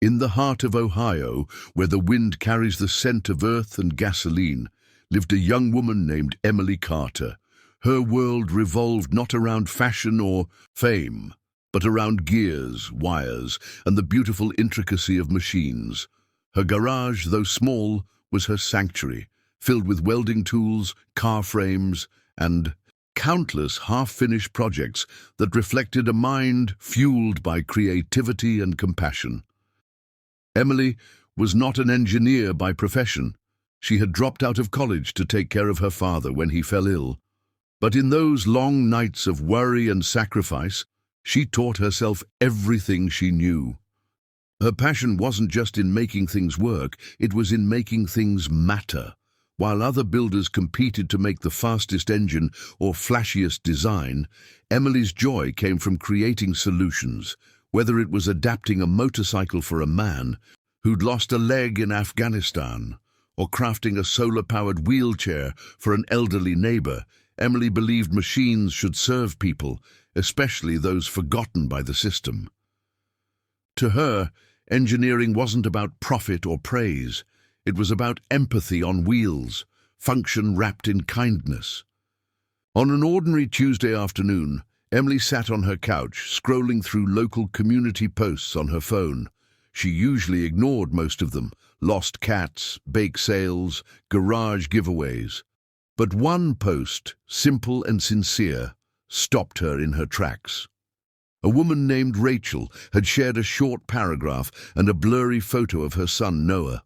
In the heart of Ohio, where the wind carries the scent of earth and gasoline, lived a young woman named Emily Carter. Her world revolved not around fashion or fame, but around gears, wires, and the beautiful intricacy of machines. Her garage, though small, was her sanctuary, filled with welding tools, car frames, and countless half-finished projects that reflected a mind fueled by creativity and compassion. Emily was not an engineer by profession. She had dropped out of college to take care of her father when he fell ill. But in those long nights of worry and sacrifice, she taught herself everything she knew. Her passion wasn't just in making things work, it was in making things matter. While other builders competed to make the fastest engine or flashiest design, Emily's joy came from creating solutions, whether it was adapting a motorcycle for a man who'd lost a leg in Afghanistan, or crafting a solar-powered wheelchair for an elderly neighbor. Emily believed machines should serve people, especially those forgotten by the system. To her, engineering wasn't about profit or praise. It was about empathy on wheels, function wrapped in kindness. On an ordinary Tuesday afternoon, Emily sat on her couch, scrolling through local community posts on her phone. She usually ignored most of them: lost cats, bake sales, garage giveaways. But one post, simple and sincere, stopped her in her tracks. A woman named Rachel had shared a short paragraph and a blurry photo of her son Noah.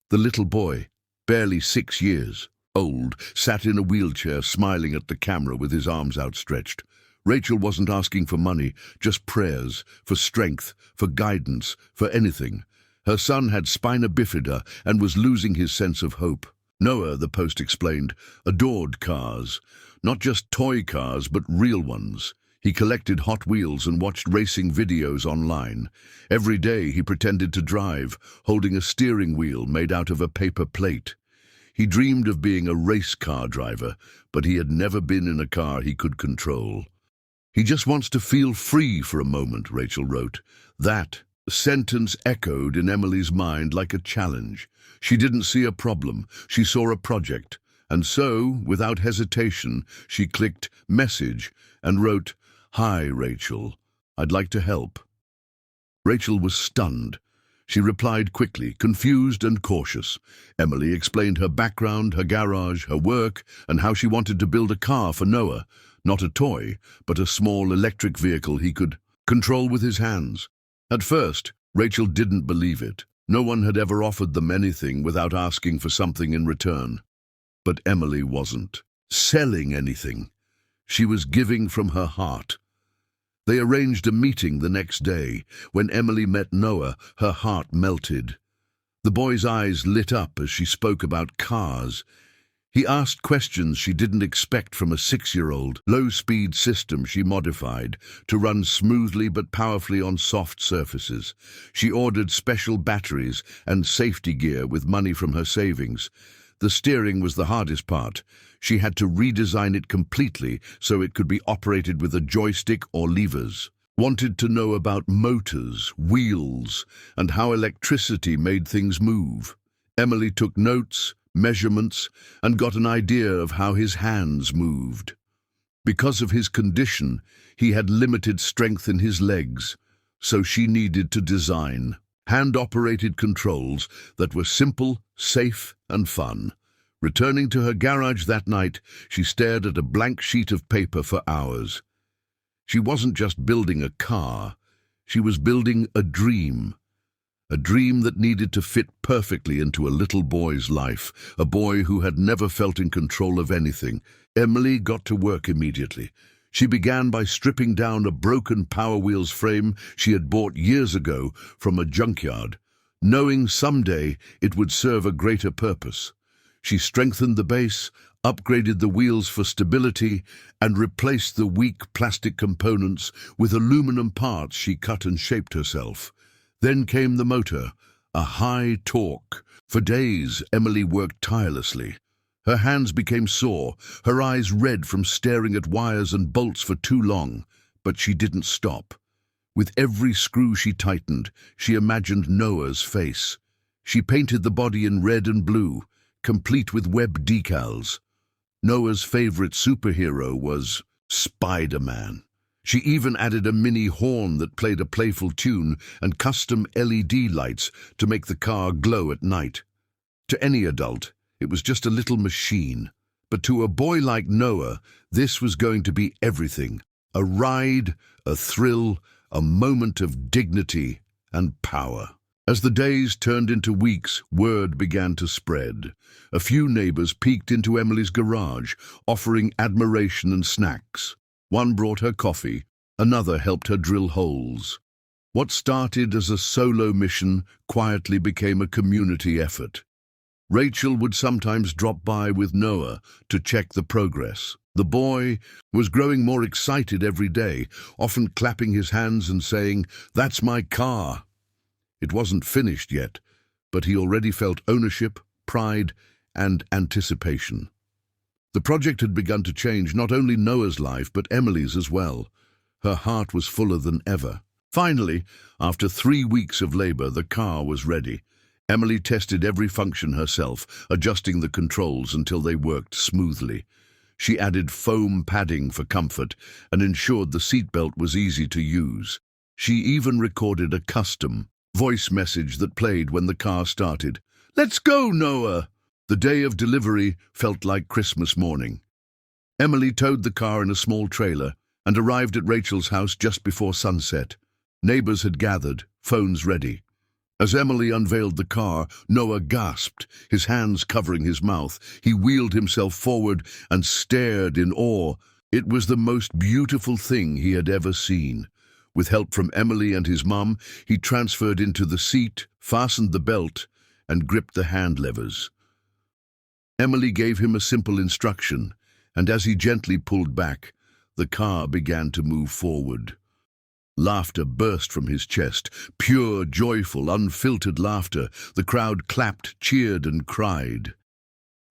The little boy, barely 6 years old, sat in a wheelchair smiling at the camera with his arms outstretched. Rachel wasn't asking for money, just prayers, for strength, for guidance, for anything. Her son had spina bifida and was losing his sense of hope. Noah, the post explained, adored cars, not just toy cars, but real ones. He collected Hot Wheels and watched racing videos online. Every day he pretended to drive, holding a steering wheel made out of a paper plate. He dreamed of being a race car driver, but he had never been in a car he could control. "He just wants to feel free for a moment," Rachel wrote. That sentence echoed in Emily's mind like a challenge. She didn't see a problem, she saw a project. And so, without hesitation, she clicked Message and wrote, "Hi, Rachel. I'd like to help." Rachel was stunned. She replied quickly, confused and cautious. Emily explained her background, her garage, her work, and how she wanted to build a car for Noah. Not a toy, but a small electric vehicle he could control with his hands. At first, Rachel didn't believe it. No one had ever offered them anything without asking for something in return. But Emily wasn't selling anything. She was giving from her heart. They arranged a meeting the next day. When Emily met Noah, her heart melted. The boy's eyes lit up as she spoke about cars. He asked questions she didn't expect from a 6-year-old. Low-speed system she modified to run smoothly but powerfully on soft surfaces. She ordered special batteries and safety gear with money from her savings. The steering was the hardest part. She had to redesign it completely so it could be operated with a joystick or levers. Wanted to know about motors, wheels, and how electricity made things move. Emily took notes, measurements, and got an idea of how his hands moved. Because of his condition, he had limited strength in his legs, so she needed to design hand-operated controls that were simple, safe, and fun. Returning to her garage that night, she stared at a blank sheet of paper for hours. She wasn't just building a car, she was building a dream that needed to fit perfectly into a little boy's life, a boy who had never felt in control of anything. Emily got to work immediately. She began by stripping down a broken Power Wheels frame she had bought years ago from a junkyard, knowing someday it would serve a greater purpose. She strengthened the base, upgraded the wheels for stability, and replaced the weak plastic components with aluminum parts she cut and shaped herself. Then came the motor, a high torque. For days, Emily worked tirelessly. Her hands became sore, her eyes red from staring at wires and bolts for too long, but she didn't stop. With every screw she tightened, she imagined Noah's face. She painted the body in red and blue, complete with web decals. Noah's favorite superhero was Spider-Man. She even added a mini horn that played a playful tune and custom LED lights to make the car glow at night. To any adult, it was just a little machine. But to a boy like Noah, this was going to be everything. A ride, a thrill, a moment of dignity and power. As the days turned into weeks, word began to spread. A few neighbors peeked into Emily's garage, offering admiration and snacks. One brought her coffee, another helped her drill holes. What started as a solo mission quietly became a community effort. Rachel would sometimes drop by with Noah to check the progress. The boy was growing more excited every day, often clapping his hands and saying, "That's my car." It wasn't finished yet, but he already felt ownership, pride, and anticipation. The project had begun to change not only Noah's life, but Emily's as well. Her heart was fuller than ever. Finally, after 3 weeks of labor, the car was ready. Emily tested every function herself, adjusting the controls until they worked smoothly. She added foam padding for comfort and ensured the seatbelt was easy to use. She even recorded a custom voice message that played when the car started. "Let's go, Noah!" The day of delivery felt like Christmas morning. Emily towed the car in a small trailer and arrived at Rachel's house just before sunset. Neighbors had gathered, phones ready. As Emily unveiled the car, Noah gasped, his hands covering his mouth. He wheeled himself forward and stared in awe. It was the most beautiful thing he had ever seen. With help from Emily and his mum, he transferred into the seat, fastened the belt, and gripped the hand levers. Emily gave him a simple instruction, and as he gently pulled back, the car began to move forward. Laughter burst from his chest, pure, joyful, unfiltered laughter. The crowd clapped, cheered, and cried.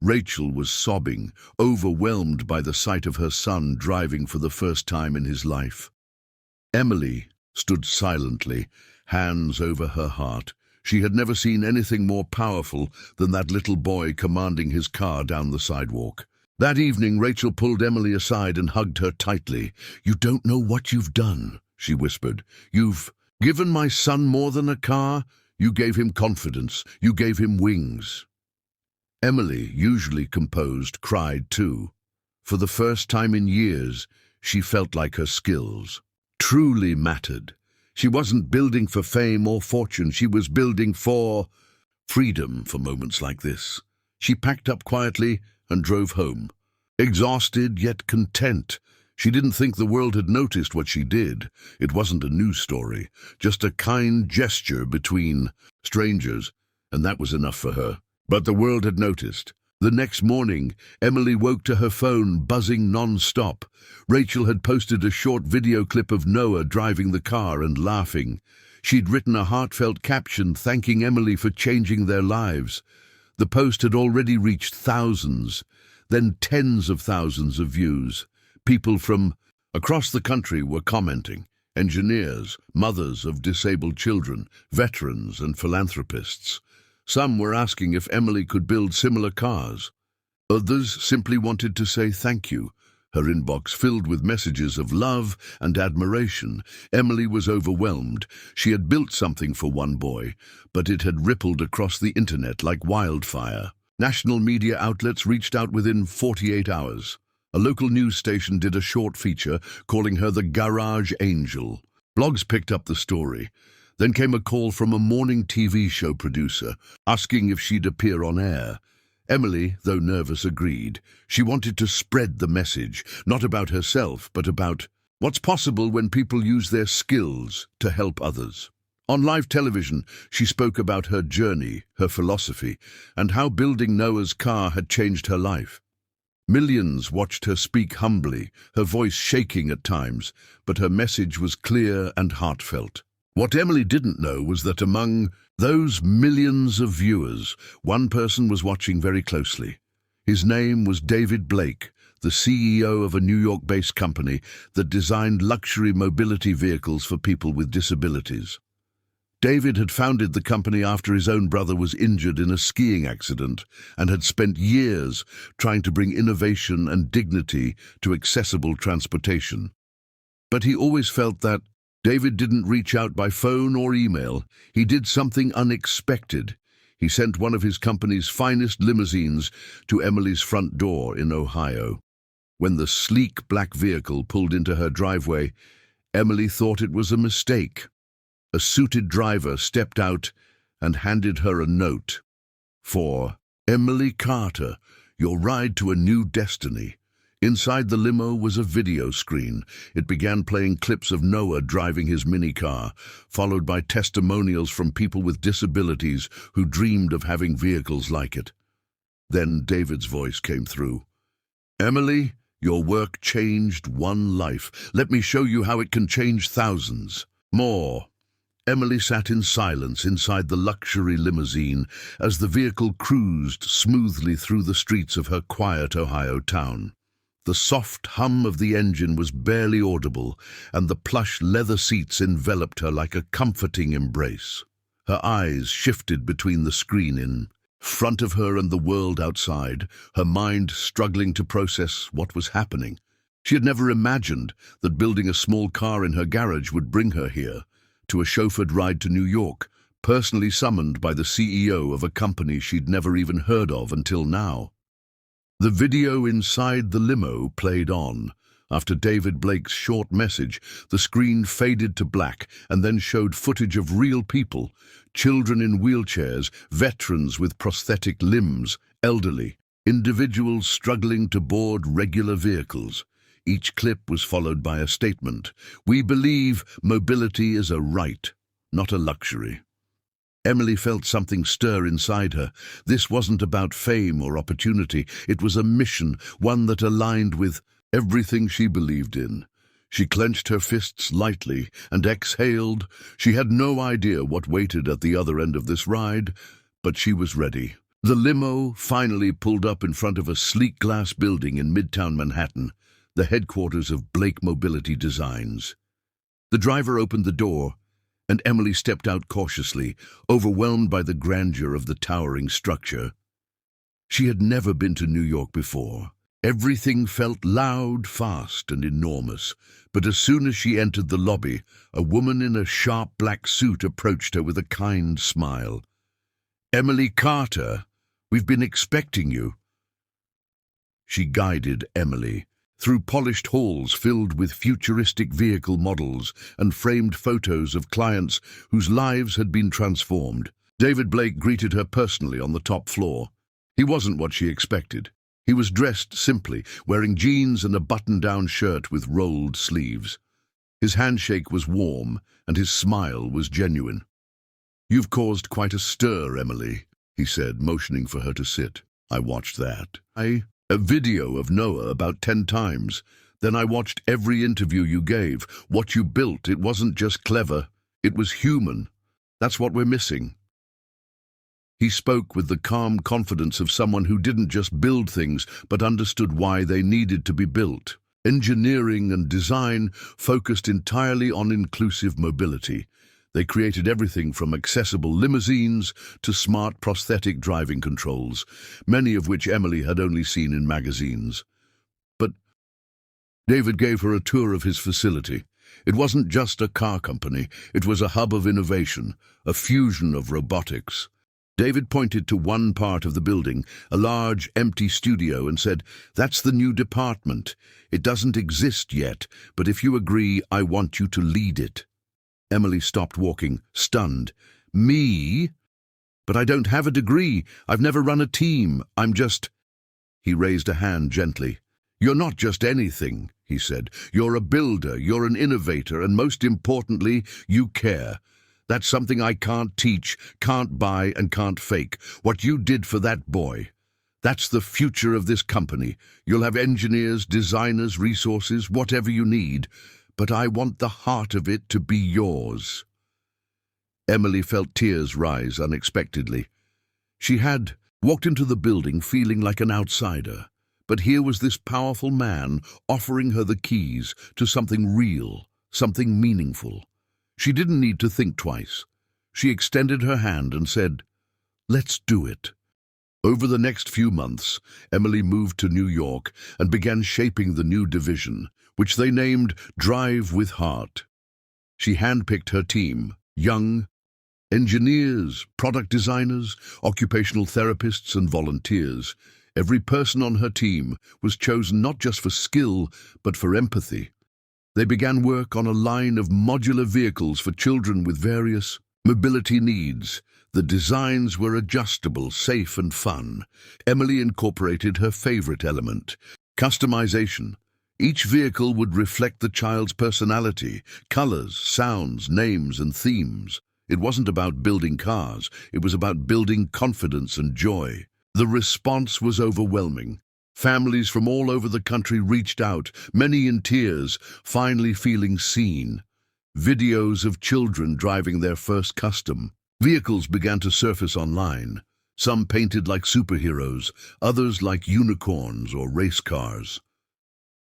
Rachel was sobbing, overwhelmed by the sight of her son driving for the first time in his life. Emily stood silently, hands over her heart. She had never seen anything more powerful than that little boy commanding his car down the sidewalk. That evening, Rachel pulled Emily aside and hugged her tightly. "You don't know what you've done," she whispered. "You've given my son more than a car. You gave him confidence. You gave him wings." Emily, usually composed, cried too. For the first time in years, she felt like her skills truly mattered. She wasn't building for fame or fortune. She was building for freedom for moments like this. She packed up quietly and drove home. Exhausted yet content. She didn't think the world had noticed what she did. It wasn't a news story, just a kind gesture between strangers, and that was enough for her. But the world had noticed. The next morning, Emily woke to her phone buzzing non-stop. Rachel had posted a short video clip of Noah driving the car and laughing. She'd written a heartfelt caption thanking Emily for changing their lives. The post had already reached thousands, then tens of thousands of views. People from across the country were commenting. Engineers, mothers of disabled children, veterans and philanthropists. Some were asking if Emily could build similar cars. Others simply wanted to say thank you. Her inbox filled with messages of love and admiration. Emily was overwhelmed. She had built something for one boy, but it had rippled across the internet like wildfire. National media outlets reached out within 48 hours. A local news station did a short feature calling her the Garage Angel. Blogs picked up the story. Then came a call from a morning TV show producer, asking if she'd appear on air. Emily, though nervous, agreed. She wanted to spread the message, not about herself, but about what's possible when people use their skills to help others. On live television, she spoke about her journey, her philosophy, and how building Noah's car had changed her life. Millions watched her speak humbly, her voice shaking at times, but her message was clear and heartfelt. What Emily didn't know was that among those millions of viewers, one person was watching very closely. His name was David Blake, the CEO of a New York-based company that designed luxury mobility vehicles for people with disabilities. David had founded the company after his own brother was injured in a skiing accident and had spent years trying to bring innovation and dignity to accessible transportation. But he always felt that David didn't reach out by phone or email. He did something unexpected. He sent one of his company's finest limousines to Emily's front door in Ohio. When the sleek black vehicle pulled into her driveway, Emily thought it was a mistake. A suited driver stepped out and handed her a note. For Emily Carter, your ride to a new destiny. Inside the limo was a video screen. It began playing clips of Noah driving his minicar, followed by testimonials from people with disabilities who dreamed of having vehicles like it. Then David's voice came through. Emily, your work changed one life. Let me show you how it can change thousands. More. Emily sat in silence inside the luxury limousine as the vehicle cruised smoothly through the streets of her quiet Ohio town. The soft hum of the engine was barely audible, and the plush leather seats enveloped her like a comforting embrace. Her eyes shifted between the screen in front of her and the world outside, her mind struggling to process what was happening. She had never imagined that building a small car in her garage would bring her here, to a chauffeured ride to New York, personally summoned by the CEO of a company she'd never even heard of until now. The video inside the limo played on. After David Blake's short message, the screen faded to black and then showed footage of real people, children in wheelchairs, veterans with prosthetic limbs, elderly, individuals struggling to board regular vehicles. Each clip was followed by a statement. We believe mobility is a right, not a luxury. Emily felt something stir inside her. This wasn't about fame or opportunity. It was a mission, one that aligned with everything she believed in. She clenched her fists lightly and exhaled. She had no idea what waited at the other end of this ride, but she was ready. The limo finally pulled up in front of a sleek glass building in Midtown Manhattan, the headquarters of Blake Mobility Designs. The driver opened the door, and Emily stepped out cautiously, overwhelmed by the grandeur of the towering structure. She had never been to New York before. Everything felt loud, fast, and enormous. But as soon as she entered the lobby, a woman in a sharp black suit approached her with a kind smile. Emily Carter, we've been expecting you. She guided Emily through polished halls filled with futuristic vehicle models and framed photos of clients whose lives had been transformed. David Blake greeted her personally on the top floor. He wasn't what she expected. He was dressed simply, wearing jeans and a button-down shirt with rolled sleeves. His handshake was warm, and his smile was genuine. You've caused quite a stir, Emily, he said, motioning for her to sit. I watched that. A video of Noah about 10 times. Then I watched every interview you gave. What you built, it wasn't just clever, it was human. That's what we're missing. He spoke with the calm confidence of someone who didn't just build things, but understood why they needed to be built. Engineering and design focused entirely on inclusive mobility. They created everything from accessible limousines to smart prosthetic driving controls, many of which Emily had only seen in magazines. But David gave her a tour of his facility. It wasn't just a car company, it was a hub of innovation, a fusion of robotics. David pointed to one part of the building, a large, empty studio, and said, "That's the new department. It doesn't exist yet, but if you agree, I want you to lead it." Emily stopped walking, stunned. Me? But I don't have a degree. I've never run a team. I'm just... He raised a hand gently. You're not just anything, he said. You're a builder, you're an innovator, and most importantly, you care. That's something I can't teach, can't buy, and can't fake. What you did for that boy. That's the future of this company. You'll have engineers, designers, resources, whatever you need. But I want the heart of it to be yours. Emily felt tears rise unexpectedly. She had walked into the building feeling like an outsider. But here was this powerful man offering her the keys to something real, something meaningful. She didn't need to think twice. She extended her hand and said, "Let's do it." Over the next few months, Emily moved to New York and began shaping the new division, which they named Drive with Heart. She handpicked her team, young engineers, product designers, occupational therapists, and volunteers. Every person on her team was chosen not just for skill, but for empathy. They began work on a line of modular vehicles for children with various mobility needs. The designs were adjustable, safe, and fun. Emily incorporated her favorite element, customization. Each vehicle would reflect the child's personality, colors, sounds, names, and themes. It wasn't about building cars, it was about building confidence and joy. The response was overwhelming. Families from all over the country reached out, many in tears, finally feeling seen. Videos of children driving their first custom vehicles began to surface online. Some painted like superheroes, others like unicorns or race cars.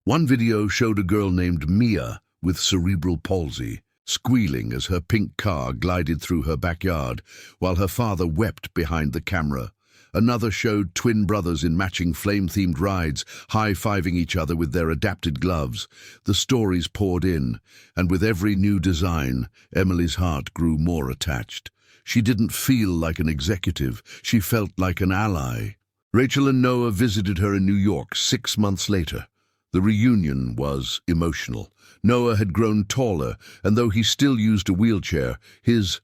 One video showed a girl named Mia with cerebral palsy, squealing as her pink car glided through her backyard, while her father wept behind the camera. Another showed twin brothers in matching flame-themed rides, high-fiving each other with their adapted gloves. The stories poured in, and with every new design, Emily's heart grew more attached. She didn't feel like an executive, she felt like an ally. Rachel and Noah visited her in New York 6 months later. The reunion was emotional. Noah had grown taller, and though he still used a wheelchair, his